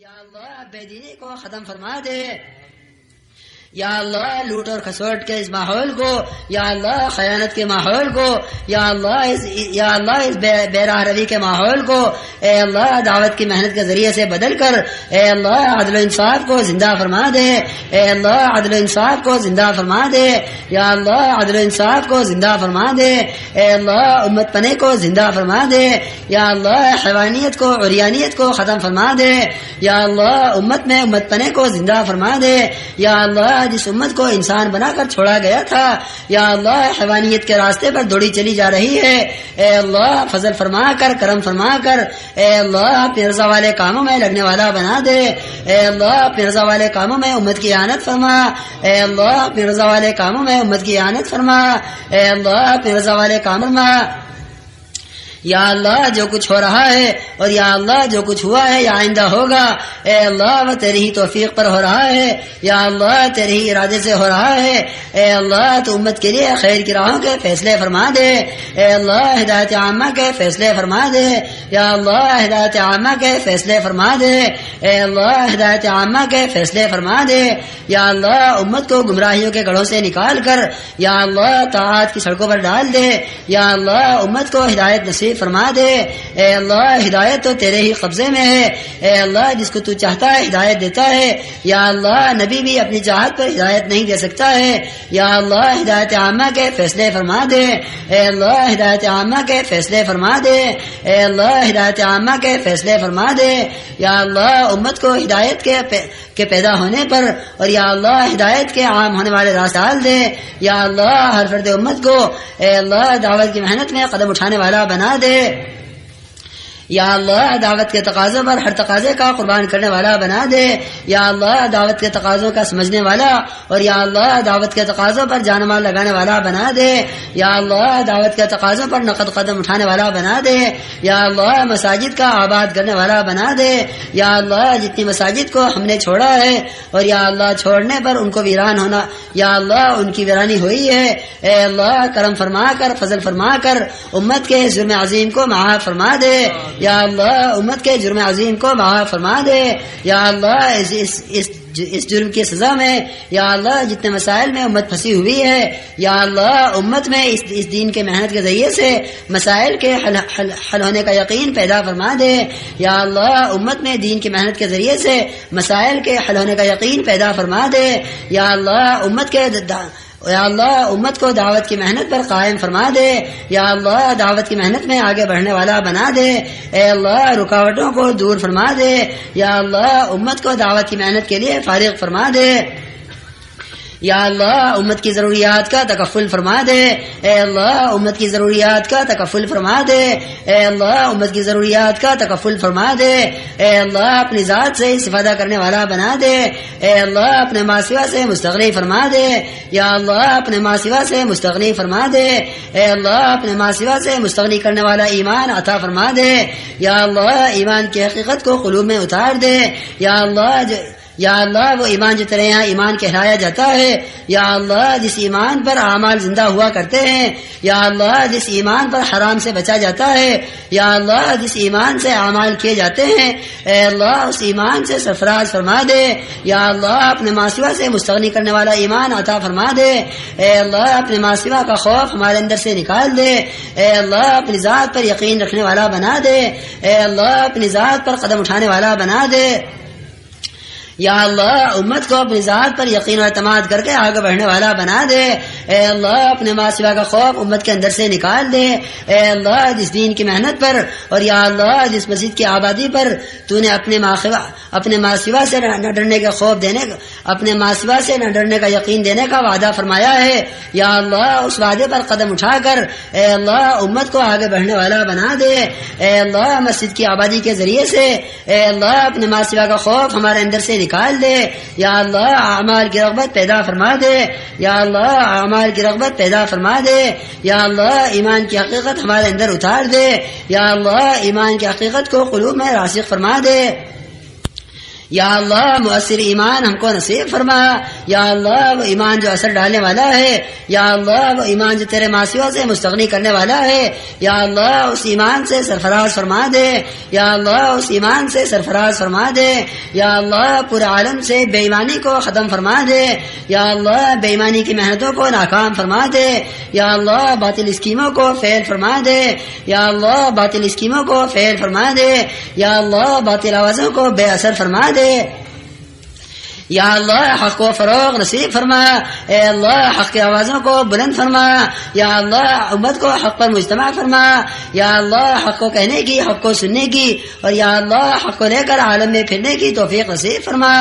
یا اللہ بے دینی کو ختم فرما دے، یا اللہ لوٹ اور کھسوٹ کے اس ماحول کو، یا اللہ خیانت کے ماحول کو، یا اللہ اس بے راہ روی کے ماحول کو اے اللہ دعوت کی محنت کے ذریعے سے بدل کر اے اللہ عدل و انصاف کو زندہ فرما دے، اے اللہ عدل و انصاف کو زندہ فرما دے، یا اللہ عدل و انصاف کو زندہ فرما دے، اے اللہ امت پنے کو زندہ فرما دے، یا اللہ حیوانیت کو عریانیت کو ختم فرما دے، یا اللہ امت میں امت پنے کو زندہ فرما دے، یا اللہ جس امت کو انسان بنا کر چھوڑا گیا تھا یا اللہ حیوانیت کے راستے پر دوڑی چلی جا رہی ہے، اے اللہ فضل فرما کر کرم فرما کر اے اللہ اپنی رضا والے کاموں میں لگنے والا بنا دے، اے اللہ اپنی رضا والے کاموں میں امت کی اعانت فرما، اے اللہ اپنی رضا والے کاموں میں امت کی اعانت فرما، اے اللہ اپنی رضا والے کاموں میں یا اللہ جو کچھ ہو رہا ہے اور یا اللہ جو کچھ ہوا ہے یا آئندہ ہوگا اے اللہ وہ تیری ہی توفیق پر ہو رہا ہے، یا اللہ تیرے ہی ارادے سے ہو رہا ہے، اے اللہ تو امت کے لیے خیر کی راہوں کے فیصلے فرما دے، اے اللہ ہدایت عامہ کے فیصلے فرما دے، یا اللہ ہدایت عامہ کے فیصلے فرما دے، اے اللہ ہدایت عامہ کے فیصلے فرما دے، یا اللہ امت کو گمراہیوں کے گڑھوں سے نکال کر یا اللہ طاعات کی سڑکوں پر ڈال دے، یا اللہ امت کو ہدایت نصیب فرما دے، اے اللہ ہدایت تو تیرے ہی قبضے میں ہے، اے اللہ جس کو تو چاہتا ہے ہدایت دیتا ہے، یا اللہ نبی بھی اپنی چاہت پر ہدایت نہیں دے سکتا ہے، یا اللہ ہدایت عامہ کے فیصلے فرما دے، اے اللہ ہدایت عامہ کے فیصلے فرما دے، اے اللہ ہدایت عامہ کے فیصلے فرما دے، یا اللہ امت کو ہدایت کے پیدا ہونے پر اور یا اللہ ہدایت کے عام ہونے والے راستے ڈال دے، یا اللہ ہر فرد امت کو اے اللہ دعوت کی محنت میں قدم اٹھانے والا بنا دے، یا اللہ دعوت کے تقاضوں پر ہر تقاضے کا قربان کرنے والا بنا دے، یا اللہ دعوت کے تقاضوں کا سمجھنے والا اور یا اللہ دعوت کے تقاضوں پر جان مال لگانے والا بنا دے، یا اللہ دعوت کے تقاضوں پر نقد قدم اٹھانے والا بنا دے، یا اللہ مساجد کا آباد کرنے والا بنا دے، یا اللہ جتنی مساجد کو ہم نے چھوڑا ہے اور یا اللہ چھوڑنے پر ان کو ویران ہونا یا اللہ ان کی ویرانی ہوئی ہے، اے اللہ کرم فرما کر فضل فرما کر امت کے جرم عظیم کو معاف فرما دے، یا اللہ امت کے جرم عظیم کو معاف فرما دے، یا اللہ اس جرم کی سزا میں یا اللہ جتنے مسائل میں امت پھنسی ہوئی ہے یا اللہ امت میں اس دین کے محنت کے ذریعے سے مسائل کے حل ہونے کا یقین پیدا فرما دے، یا اللہ امت میں دین کی محنت کے ذریعے سے مسائل کے حل ہونے کا یقین پیدا فرما دے، یا اللہ یا اللہ امت کو دعوت کی محنت پر قائم فرما دے، یا اللہ دعوت کی محنت میں آگے بڑھنے والا بنا دے، اے اللہ رکاوٹوں کو دور فرما دے، یا اللہ امت کو دعوت کی محنت کے لیے فارغ فرما دے، یا اللہ امت کی ضروریات کا تکفل فرما دے، اے اللہ امت کی ضروریات کا تکفل فرما دے، اے اللہ امت کی ضروریات کا تکفل فرما دے، اے اللہ اپنی ذات سے استفادہ کرنے والا بنا دے، اے اللہ اپنے ماسوا سے مستغنی فرما دے، یا اللہ اپنے ماسوا سے مستغنی فرما دے، اے اللہ اپنے ماسوا سے مستغنی کرنے والا ایمان عطا فرما دے، یا اللہ ایمان کی حقیقت کو قلوب میں اتار دے، یا اللہ وہ ایمان جو تیرے یہاں ایمان کہلایا جاتا ہے، یا اللہ جس ایمان پر اعمال زندہ ہوا کرتے ہیں، یا اللہ جس ایمان پر حرام سے بچا جاتا ہے، یا اللہ جس ایمان سے اعمال کیے جاتے ہیں، اے اللہ اس ایمان سے سرفراز فرما دے، یا اللہ اپنے ماسوا سے مستغنی کرنے والا ایمان عطا فرما دے، اے اللہ اپنے ماسوا کا خوف ہمارے اندر سے نکال دے، اے اللہ اپنی ذات پر یقین رکھنے والا بنا دے، اے اللہ اپنی ذات پر قدم اٹھانے والا بنا دے، یا اللہ امت کو اپنی ذات پر یقین و اعتماد کر کے آگے بڑھنے والا بنا دے، اے اللہ اپنے ماسوا کا خوف امت کے اندر سے نکال دے، اے اللہ جس دین کی محنت پر اور یا اللہ جس مسجد کی آبادی پر تو نے اپنے ماسوا سے نہ ڈرنے کا خوف دینے کا اپنے ماسوا سے نہ ڈرنے کا یقین دینے کا وعدہ فرمایا ہے، یا اللہ اس وعدے پر قدم اٹھا کر اے اللہ امت کو آگے بڑھنے والا بنا دے، اے اللہ مسجد کی آبادی کے ذریعے سے اے اللہ اپنے ماسوا کا خوف ہمارے اندر سے نکال دے، یا اللہ اعمال کی رغبت پیدا فرما دے، یا اللہ اعمال کی رغبت پیدا فرما دے، یا اللہ ایمان کی حقیقت ہمارے اندر اتار دے، یا اللہ ایمان کی حقیقت کو قلوب میں راسخ فرما دے، یا اللہ مؤثر ایمان ہم کو نصیب فرما، یا اللہ وہ ایمان جو اثر ڈالنے والا ہے، یا اللہ وہ ایمان جو تیرے معصیوں سے مستغنی کرنے والا ہے، یا اللہ اس ایمان سے سرفراز فرما دے، یا اللہ اس ایمان سے سرفراز فرما دے، یا اللہ پورے عالم سے بے ایمانی کو ختم فرما دے، یا اللہ بے ایمانی کی محنتوں کو ناکام فرما دے، یا اللہ باطل اسکیموں کو فیل فرما دے، یا اللہ باطل اسکیموں کو فیل فرما دے، یا اللہ باطل آوازوں کو بے اثر فرما دے، یا اللہ حق کو فروغ نصیب فرما، اے اللہ حق کی آوازوں کو بلند فرما، یا اللہ امت کو حق پر مجتمع فرما، یا اللہ حق کو کہنے کی، حق کو سننے کی، اور یا اللہ حق کو لے کر عالم میں پھرنے کی توفیق نصیب فرما،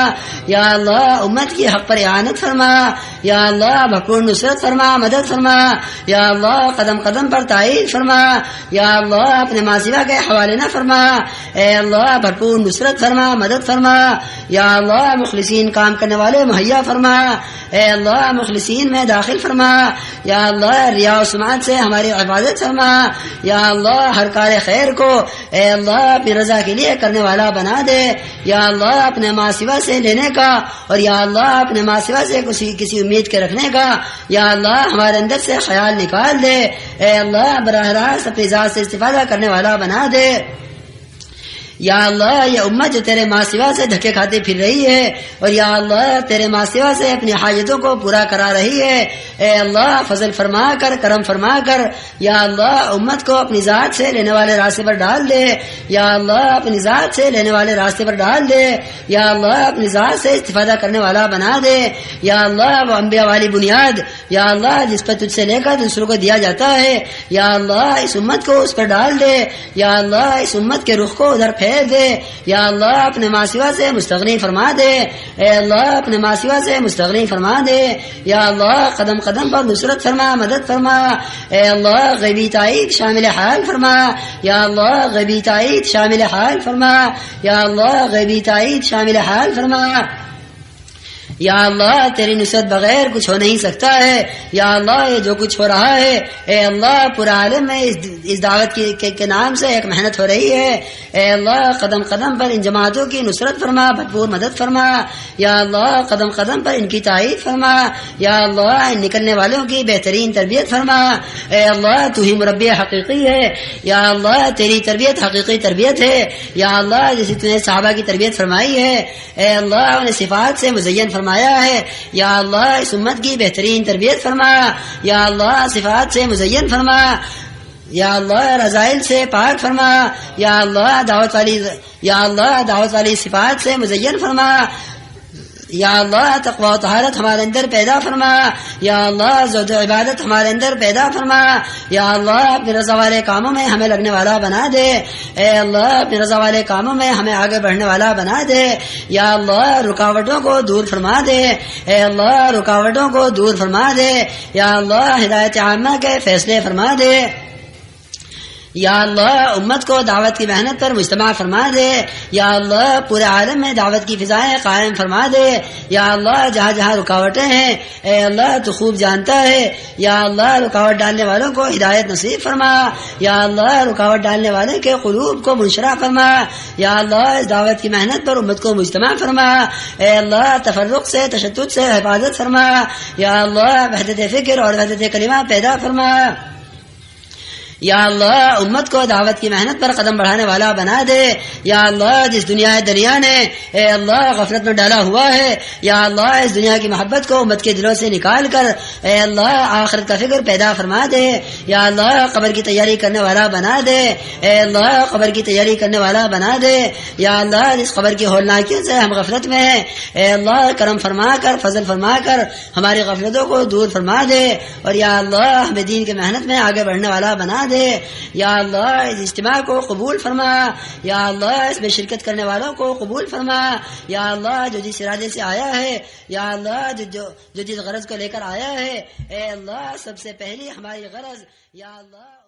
یا اللہ امت کی حق پر اعانت فرما، یا اللہ بھرپور نصرت فرما، مدد فرما، یا اللہ قدم قدم پر تائید فرما، یا اللہ اپنے ماسوا کے حوالے نہ فرما، اے اللہ بھرپور نصرت فرما، مدد فرما، یا اللہ مخلصین کام کرنے والے مہیا فرما، اے اللہ مخلصین میں داخل فرما، یا اللہ ریا و سمعت سے ہماری عبادت فرما، یا اللہ ہر کار خیر کو اے اللہ اپنی رضا کے لیے کرنے والا بنا دے، یا اللہ اپنے ماسوا سے لینے کا، اور یا اللہ اپنے ماسوا سے کسی امید کے رکھنے کا، یا اللہ ہمارے اندر سے خیال نکال دے، اے اللہ براہ راست اپنی ذات سے استفادہ کرنے والا بنا دے، یا اللہ یہ امت جو تیرے ماسوا سے دھکے کھاتے پھر رہی ہے، اور یا اللہ تیرے ماسوا سے اپنی حاجتوں کو پورا کرا رہی ہے، اے اللہ فضل فرما کر، کرم فرما کر، یا اللہ امت کو اپنی ذات سے لینے والے راستے پر ڈال دے، یا اللہ اپنی ذات سے لینے والے راستے پر ڈال دے، یا اللہ اپنی ذات سے استفادہ کرنے والا بنا دے، یا اللہ وہ انبیاء والی بنیاد یا اللہ جس پر تجھ سے لے کر دوسروں کو دیا جاتا ہے، یا اللہ اس امت کو اس پر ڈال دے، یا اللہ اس امت کے رخ کو ادھر پھیر دے، یا اللہ اپنے ماسوا سے مستغنی فرما دے، اے اللہ اپنے ماسوا سے مستغنی فرما دے، یا اللہ قدم قدم پر نصرت فرما، مدد فرما، اے اللہ غیبی تائید شامل حال فرما، یا اللہ غیبی تائید شامل حال فرما، یا اللہ غیبی تائید شامل حال فرما، یا اللہ تیری نصرت بغیر کچھ ہو نہیں سکتا ہے، یا اللہ یہ جو کچھ ہو رہا ہے اے اللہ پورا عالم میں اس دعوت کے نام سے ایک محنت ہو رہی ہے، اے اللہ قدم قدم پر ان جماعتوں کی نصرت فرما، بھرپور مدد فرما، یا اللہ قدم قدم پر ان کی تائید فرما، یا اللہ ان نکلنے والوں کی بہترین تربیت فرما، اے اللہ تو ہی مربی حقیقی ہے، یا اللہ تیری تربیت حقیقی تربیت ہے، یا اللہ جیسے تو نے صحابہ کی تربیت فرمائی ہے، اے اللہ انہیں صفات سے مزین فرمایا ہے، یا اللہ اس امت کی بہترین تربیت فرما، یا اللہ صفات سے مزین فرما، یا اللہ رذائل سے پاک فرما، یا اللہ دعوت والی صفات سے مزین فرما، یا اللہ تقوی و طہارت ہمارے اندر پیدا فرما، یا اللہ زہد و عبادت ہمارے اندر پیدا فرما، یا اللہ اپنے رضا والے کاموں میں ہمیں لگنے والا بنا دے، اے اللہ اپنے رضا والے کاموں میں ہمیں آگے بڑھنے والا بنا دے، یا اللہ رکاوٹوں کو دور فرما دے، اے اللہ رکاوٹوں کو دور فرما دے، یا اللہ ہدایت عامہ کے فیصلے فرما دے، یا اللہ امت کو دعوت کی محنت پر مجتمع فرما دے، یا اللہ پورے عالم میں دعوت کی فضائیں قائم فرما دے، یا اللہ جہاں جہاں رکاوٹیں ہیں اے اللہ تو خوب جانتا ہے، یا اللہ رکاوٹ ڈالنے والوں کو ہدایت نصیب فرما، یا اللہ رکاوٹ ڈالنے والے کے قلوب کو منشرح فرما، یا اللہ اس دعوت کی محنت پر امت کو مجتمع فرما، اے اللہ تفرق سے تشدد سے حفاظت فرما، یا اللہ وحدت فکر اور وحدت کلمہ پیدا فرما، یا اللہ امت کو دعوت کی محنت پر قدم بڑھانے والا بنا دے، یا اللہ جس دنیا دریا نے اے اللہ غفلت میں ڈالا ہوا ہے، یا اللہ اس دنیا کی محبت کو امت کے دلوں سے نکال کر اے اللہ آخرت کا فکر پیدا فرما دے، یا اللہ قبر کی تیاری کرنے والا بنا دے، اے اللہ قبر کی تیاری کرنے والا بنا دے، یا اللہ اس قبر کی ہولناکیوں سے ہم غفلت میں ہیں اے اللہ کرم فرما کر، فضل فرما کر ہماری غفلتوں کو دور فرما دے، اور یا اللہ ہمیں دین کی محنت میں آگے بڑھنے والا بنا دے، یا اللہ اس اجتماع کو قبول فرما، یا اللہ اس میں شرکت کرنے والوں کو قبول فرما، یا اللہ جو جس ارادے سے آیا ہے، یا اللہ جو جس غرض کو لے کر آیا ہے اے اللہ سب سے پہلی ہماری غرض یا اللہ